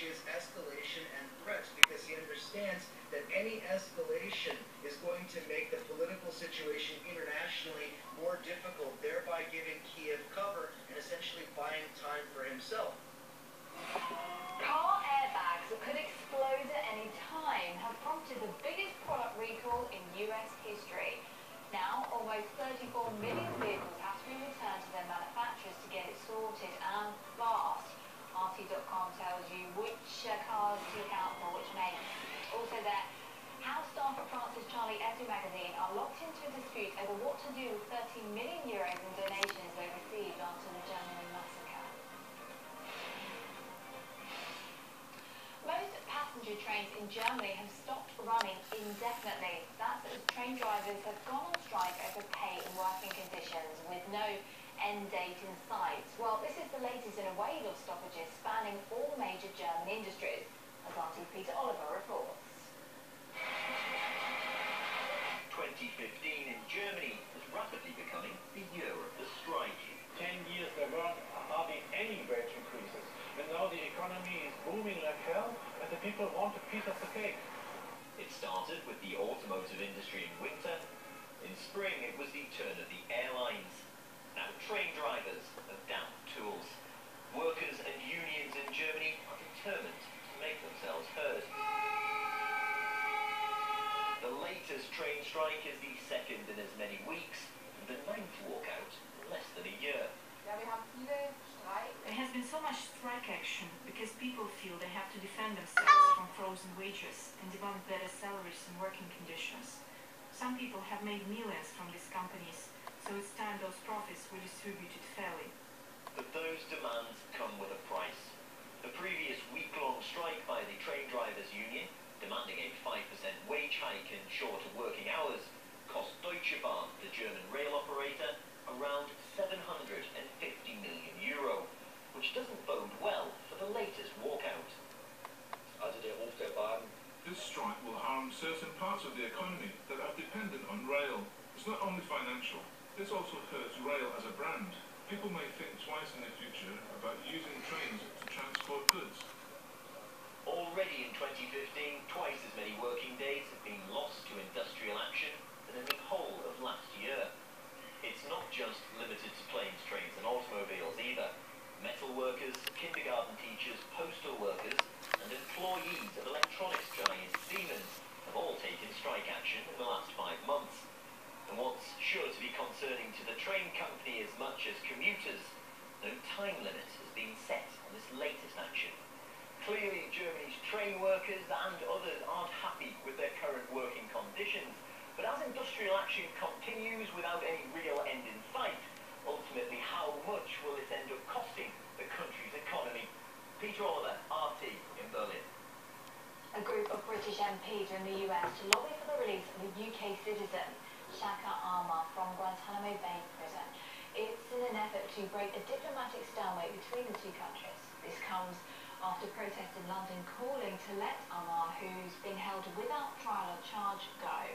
is escalation and threats, because he understands that any escalation is going to make the political situation internationally more difficult, thereby giving Kiev cover and essentially buying time for himself. Car airbags that could explode at any time have prompted the biggest product recall in US history. Now, almost 34 million vehicles have to be returned to their manufacturers to get it sorted, and fast. RT.com tells you which cars to look out for, which makes. Also there, how staff at France's Charlie Hebdo magazine are locked into a dispute over what to do with 30 million euros in donations they received after the German massacre. Most passenger trains in Germany have stopped running indefinitely. That's as train drivers have gone on strike over pay and working conditions with no end date in sight. Well, this is the latest in a wave of stoppages spanning all major German industries, as RT Peter Oliver reports. 2015 in Germany is rapidly becoming the year of the strike. 10 years there weren't hardly any wage increases, and now the economy is booming like hell, and the people want a piece of the cake. It started with the automotive industry in winter. In spring, it was the turn of the airlines. Now train drivers have down tools. Workers and unions in Germany are determined to make themselves heard. The latest train strike is the second in as many weeks, and the ninth walkout in less than a year. There has been so much strike action because people feel they have to defend themselves from frozen wages and demand better salaries and working conditions. Some people have made millions from these companies, so it's time those profits were distributed fairly. But those demands come with a price. The previous week-long strike by the train drivers union, demanding a 5% wage hike and shorter working hours, cost Deutsche Bahn, the German rail operator, around €750 million, which doesn't bode well for the latest walkout. This strike will harm certain parts of the economy that are dependent on rail. It's not only financial, this also hurts rail as a brand. People may think twice in the future about using trains to transport goods. Already in 2015, twice as many working days have been lost to industrial action than in the whole of last year. It's not just limited to planes, trains and automobiles either. Metal workers, kindergarten teachers, postal workers and employees of electronics giant Siemens have all taken strike action in the last 5 months. And what's sure to be concerning to the train company as much as commuters, no time limit has been set on this latest action. Clearly, Germany's train workers and others aren't happy with their current working conditions, but as industrial action continues without any real end in sight, ultimately how much will it end up costing the country's economy? Peter Oliver, RT in Berlin. A group of British MPs are in the US to lobby for the release of a UK citizen, Shaka Arma, from Guantanamo Bay prison. It's in an effort to break a diplomatic stalemate between the two countries. This comes after protests in London calling to let Arma, who's been held without trial or charge, go.